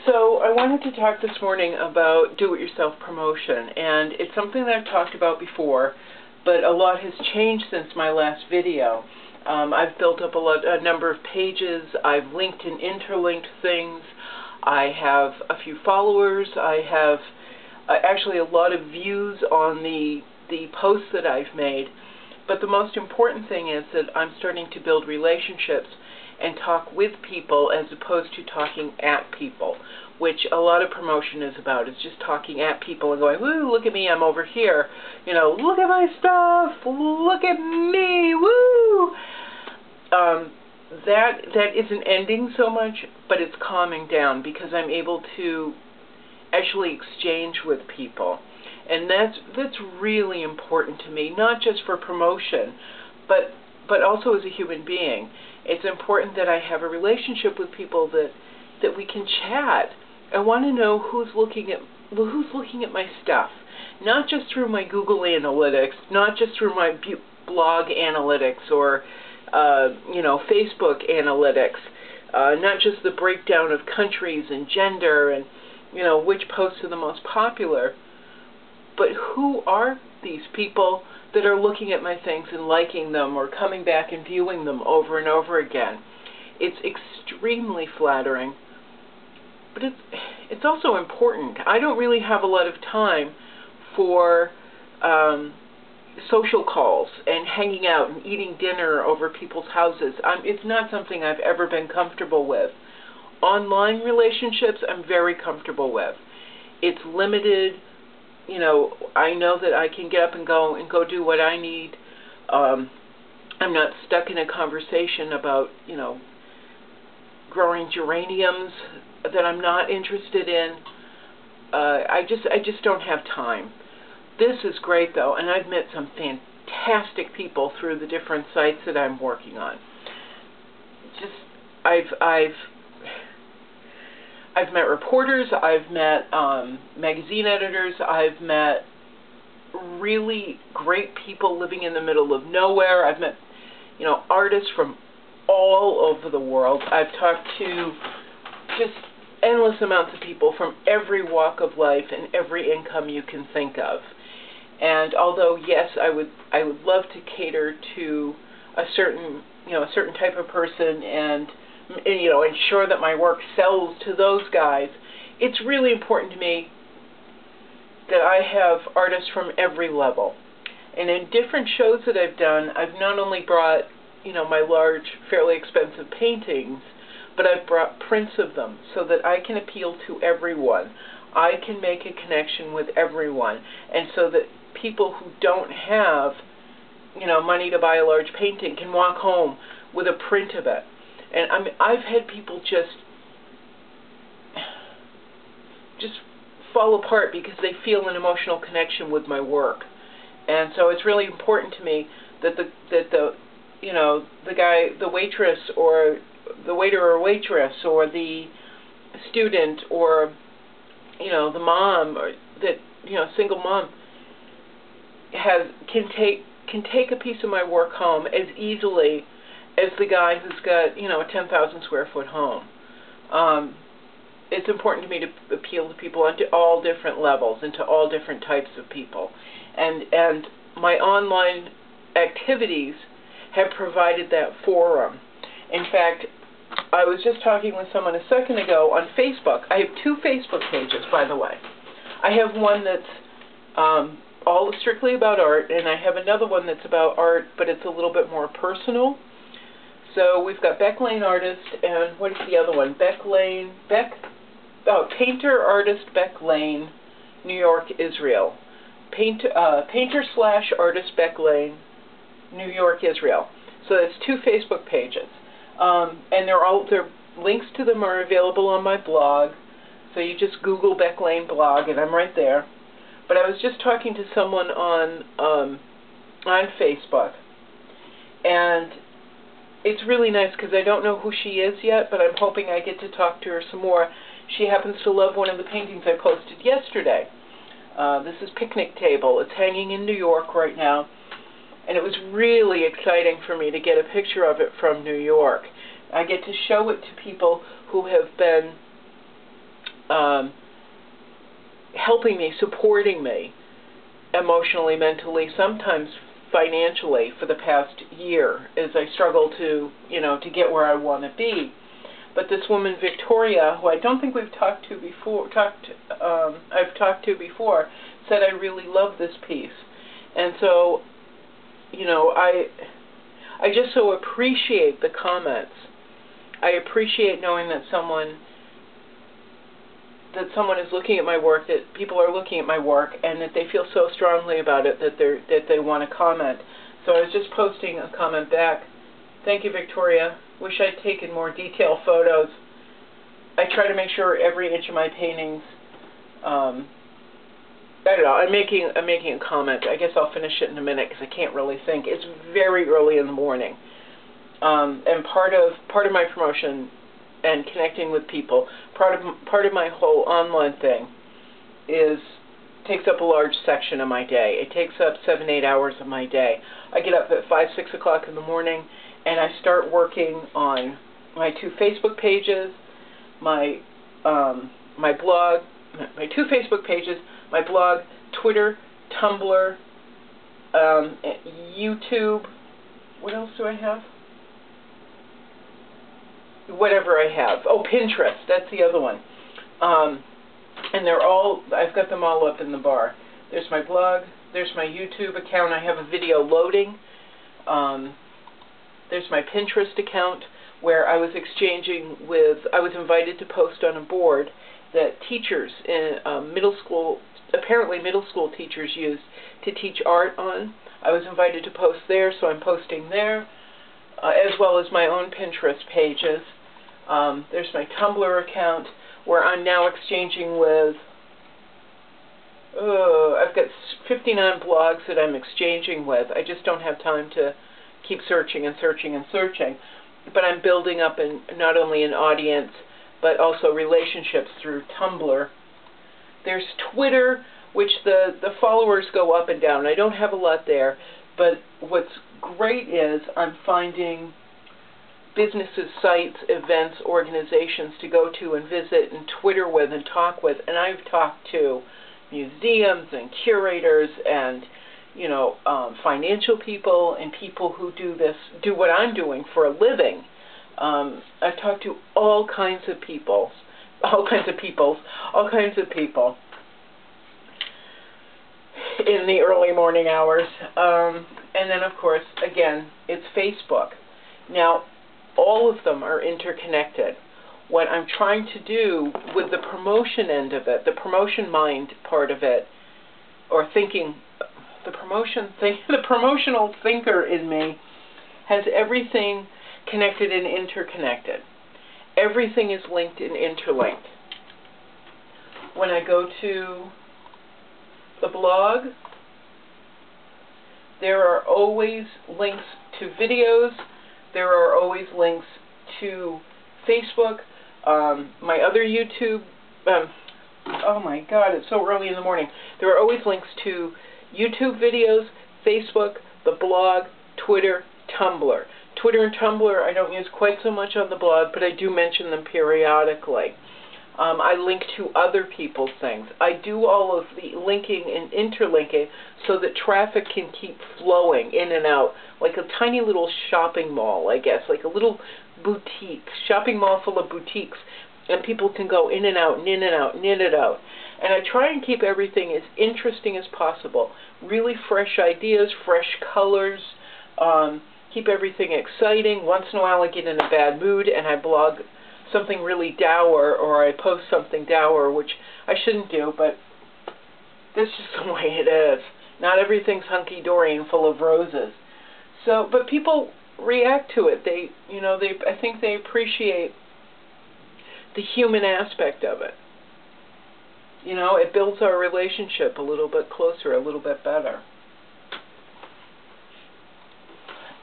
So I wanted to talk this morning about do-it-yourself promotion, and it's something that I've talked about before, but a lot has changed since my last video. I've built up a number of pages, I've linked and interlinked things, I have a few followers, I have actually a lot of views on the posts that I've made, but the most important thing is that I'm starting to build relationships and talk with people as opposed to talking at people, which a lot of promotion is about. It's just talking at people and going, woo, look at me, I'm over here. You know, look at my stuff, look at me, woo! That isn't ending so much, but it's calming down because I'm able to actually exchange with people. And that's really important to me, not just for promotion, but also as a human being. It's important that I have a relationship with people that we can chat. I want to know who's looking at my stuff, not just through my Google Analytics, not just through my blog analytics or Facebook analytics, not just the breakdown of countries and gender and which posts are the most popular, but who are these people that are looking at my things and liking them or coming back and viewing them over and over again. It's extremely flattering, but it's also important. I don't really have a lot of time for social calls and hanging out and eating dinner over people's houses. It's not something I've ever been comfortable with. Online relationships I'm very comfortable with. It's limited. I know that I can get up and go do what I need. I'm not stuck in a conversation about, growing geraniums that I'm not interested in. I just don't have time. This is great though, and I've met some fantastic people through the different sites that I'm working on. I've met reporters, I've met magazine editors, I've met really great people living in the middle of nowhere. I've met, artists from all over the world. I've talked to just endless amounts of people from every walk of life and every income you can think of. And although yes, I would love to cater to a certain type of person and ensure that my work sells to those guys, it's really important to me that I have artists from every level. And in different shows that I've done, I've not only brought, my large, fairly expensive paintings, but I've brought prints of them so that I can appeal to everyone. I can make a connection with everyone. And so that people who don't have, money to buy a large painting can walk home with a print of it. And I've had people just fall apart because they feel an emotional connection with my work. And so it's really important to me that the waitress or the waiter or waitress or the student or the mom or that single mom can take a piece of my work home as easily as the guy who's got, a 10,000 square foot home. It's important to me to appeal to people on all different levels and to all different types of people. And my online activities have provided that forum. In fact, I was just talking with someone a second ago on Facebook. I have two Facebook pages, by the way. I have one that's all strictly about art, and I have another one that's about art, but it's a little bit more personal. So we've /got Beck Lane Artist, and what is the other one? Painter Artist Beck Lane, New York, Israel. Painter/Artist Beck Lane, New York, Israel. So that's two Facebook pages, and their links to them are available on my blog. So you just Google Beck Lane blog, and I'm right there. But I was just talking to someone on Facebook, and it's really nice because I don't know who she is yet, but I'm hoping I get to talk to her some more. She happens to love one of the paintings I posted yesterday. This is Picnic Table. It's hanging in New York right now, and it was really exciting for me to get a picture of it from New York. I get to show it to people who have been helping me, supporting me emotionally, mentally, sometimes financially for the past year as I struggle to, to get where I want to be. But this woman, Victoria, who I don't think we've talked to before, I've talked to before, said, I really love this piece. And so, I just so appreciate the comments. I appreciate knowing that someone is looking at my work, that people are looking at my work, and that they feel so strongly about it that they want to comment. So I was just posting a comment back. Thank you, Victoria. Wish I'd taken more detailed photos. I try to make sure every inch of my paintings. I don't know. I'm making a comment. I guess I'll finish it in a minute because I can't really think. It's very early in the morning, and part of my promotion and connecting with people, part of my whole online thing takes up a large section of my day. It takes up 7-8 hours of my day. I get up at 5-6 o'clock in the morning, and I start working on my 2 Facebook pages, my blog, my 2 Facebook pages, my blog, Twitter, Tumblr, YouTube. What else do I have? Whatever I have. Oh, Pinterest. That's the other one. And I've got them all up in the bar. There's my blog. There's my YouTube account. I have a video loading. There's my Pinterest account where I was invited to post on a board that teachers in apparently middle school teachers use to teach art on. I was invited to post there, so I'm posting there, as well as my own Pinterest pages. There's my Tumblr account where I'm now exchanging with, I've got 59 blogs that I'm exchanging with. I just don't have time to keep searching and searching and searching. But I'm building up not only an audience, but also relationships through Tumblr. There's Twitter, which the followers go up and down. I don't have a lot there, but what's great is I'm finding businesses, sites, events, organizations to go to and visit and Twitter with and talk with. And I've talked to museums and curators and financial people and people who do what I'm doing for a living. I've talked to all kinds of people in the early morning hours. And then, of course, again, it's Facebook. Now, all of them are interconnected. What I'm trying to do with the promotion end of it, the promotion mind part of it, or thinking, the promotional thinker in me has everything connected and interconnected. Everything is linked and interlinked. When I go to the blog, there are always links to videos. There are always links to Facebook. My other YouTube, oh my God, it's so early in the morning. There are always links to YouTube videos, Facebook, the blog, Twitter, Tumblr. Twitter and Tumblr I don't use quite so much on the blog, but I do mention them periodically. I link to other people's things. I do all of the linking and interlinking so that traffic can keep flowing in and out, like a tiny little shopping mall, I guess, like a little boutique, shopping mall full of boutiques, and people can go in and out and in and out and in and out. And I try and keep everything as interesting as possible. Really fresh ideas, fresh colors, keep everything exciting. Once in a while I get in a bad mood and I blog something really dour, or I post something dour, which I shouldn't do, but that's just the way it is. Not everything's hunky-dory and full of roses. So, but people react to it. I think they appreciate the human aspect of it. It builds our relationship a little bit closer, a little bit better.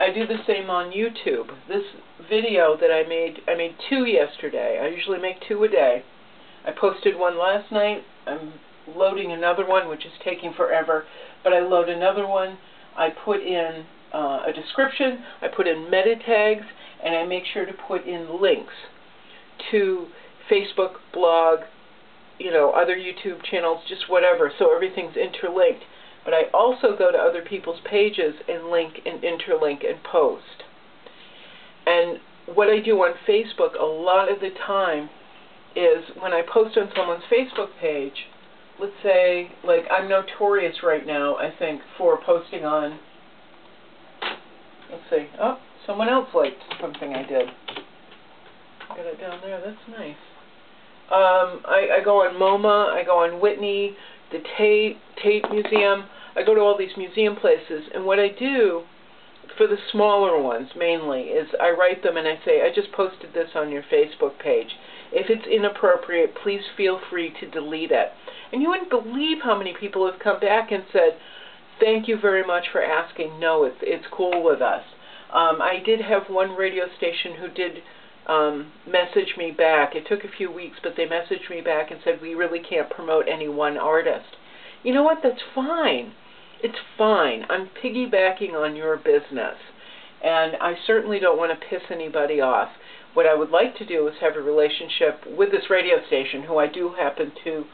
I do the same on YouTube. This video that I made 2 yesterday. I usually make 2 a day. I posted one last night. I'm loading another one, which is taking forever, but I load another one. I put in a description, I put in meta tags, and I make sure to put in links to Facebook, blog, other YouTube channels, just whatever, so everything's interlinked. But I also go to other people's pages and link and interlink and post. And what I do on Facebook a lot of the time is when I post on someone's Facebook page, let's say, like, I'm notorious right now, I think, for posting on, let's see, oh, someone else liked something I did. Got it down there, that's nice. I go on MoMA, I go on Whitney, the Tate Museum. I go to all these museum places, and what I do for the smaller ones mainly is I write them and I say, I just posted this on your Facebook page. If it's inappropriate, please feel free to delete it. And you wouldn't believe how many people have come back and said, thank you very much for asking. No, it's cool with us. I did have one radio station who did message me back. It took a few weeks, but they messaged me back and said, we really can't promote any one artist. You know what? That's fine. It's fine. I'm piggybacking on your business, and I certainly don't want to piss anybody off. What I would like to do is have a relationship with this radio station, who I do happen to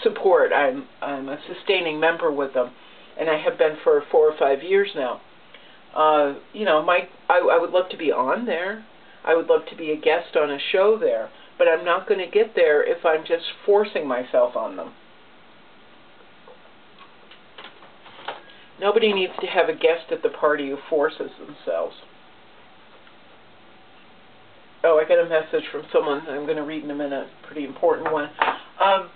support. I'm a sustaining member with them, and I have been for 4 or 5 years now. I would love to be on there. I would love to be a guest on a show there, but I'm not going to get there if I'm just forcing myself on them. Nobody needs to have a guest at the party who forces themselves. Oh, I got a message from someone I'm going to read in a minute, pretty important one. And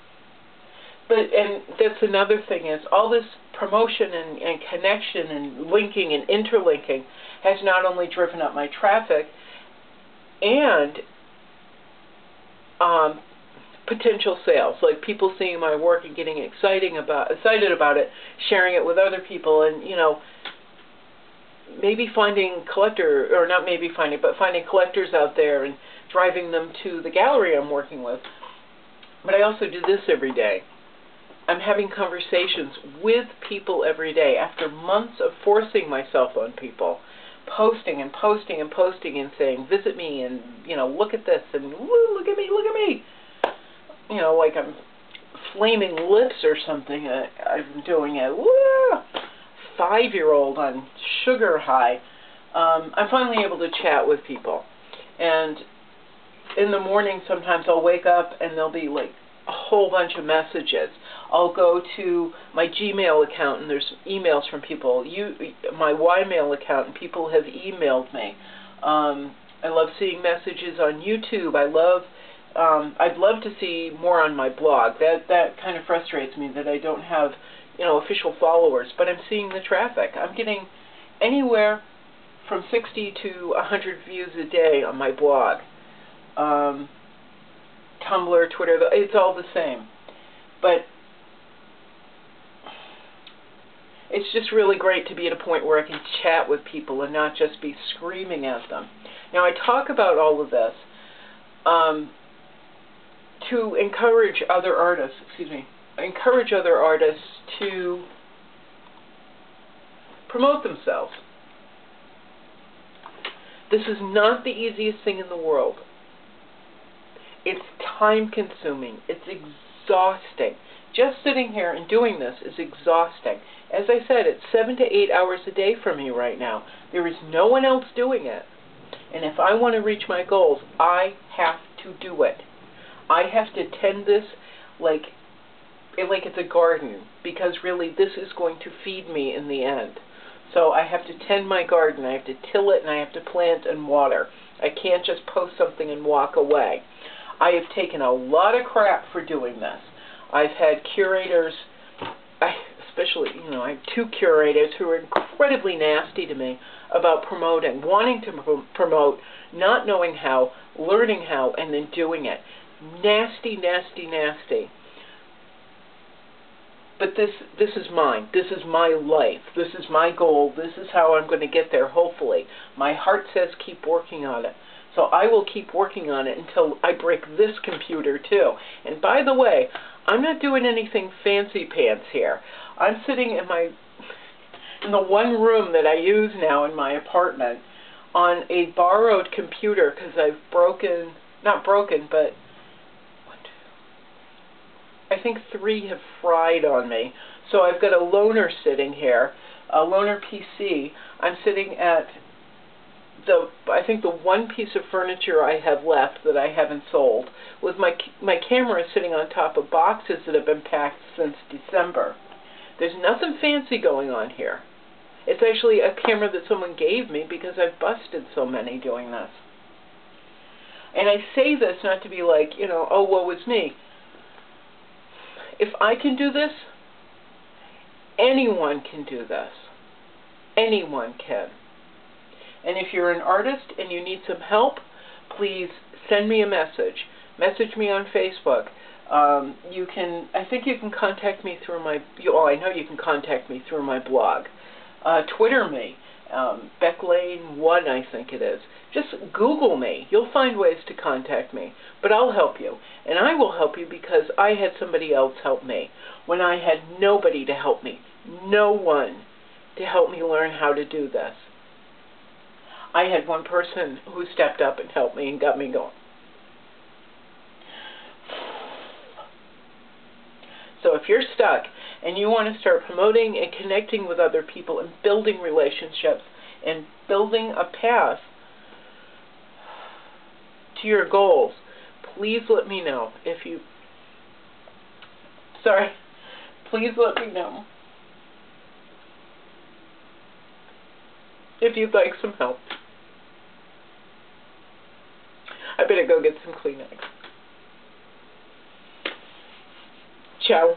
that's another thing, is all this promotion and connection and linking and interlinking has not only driven up my traffic and potential sales, like people seeing my work and getting excited about it, sharing it with other people, and maybe finding finding collectors out there and driving them to the gallery I'm working with. But I also do this every day. I'm having conversations with people every day after months of forcing myself on people, posting and posting and posting and saying, visit me, and look at this, and woo, look at me, look at me. Like I'm flaming lips or something. I've been doing a 5-year-old on sugar high. I'm finally able to chat with people. And in the morning, sometimes I'll wake up and there'll be like a whole bunch of messages. I'll go to my Gmail account and there's emails from people. My Ymail account, and people have emailed me. I love seeing messages on YouTube. I'd love to see more on my blog. That kind of frustrates me that I don't have, official followers, but I'm seeing the traffic. I'm getting anywhere from 60 to 100 views a day on my blog. Tumblr, Twitter, it's all the same. But it's just really great to be at a point where I can chat with people and not just be screaming at them. Now, I talk about all of this to encourage other artists, to promote themselves. This is not the easiest thing in the world. It's time-consuming. It's exhausting. Just sitting here and doing this is exhausting. As I said, it's 7 to 8 hours a day for me right now. There is no one else doing it. And if I want to reach my goals, I have to do it. I have to tend this like it's a garden, because really this is going to feed me in the end. So I have to tend my garden. I have to till it, and I have to plant and water. I can't just post something and walk away. I have taken a lot of crap for doing this. I've had curators, I have 2 curators who are incredibly nasty to me about promoting, wanting to promote, not knowing how, learning how, and then doing it. Nasty, nasty, nasty. But this is mine. This is my life. This is my goal. This is how I'm going to get there, hopefully. My heart says keep working on it. So I will keep working on it until I break this computer too. And by the way, I'm not doing anything fancy pants here. I'm sitting in the one room that I use now in my apartment on a borrowed computer because I've think 3 have fried on me. So I've got a loaner sitting here, a loaner PC. I'm sitting at I think the one piece of furniture I have left that I haven't sold, with my camera sitting on top of boxes that have been packed since December. There's nothing fancy going on here. It's actually a camera that someone gave me because I've busted so many doing this. And I say this not to be like, oh, woe is me. If I can do this, anyone can do this. Anyone can. And if you're an artist and you need some help, please send me a message. Message me on Facebook. I think you can contact me through I know you can contact me through my blog. Twitter me, Beck Lane 1, I think it is. Just Google me. You'll find ways to contact me. But I'll help you. And I will help you because I had somebody else help me when I had nobody to help me. No one to help me learn how to do this. I had one person who stepped up and helped me and got me going. So if you're stuck and you want to start promoting and connecting with other people and building relationships and building a path to your goals, please let me know. Please let me know if you'd like some help. I better go get some Kleenex. Ciao.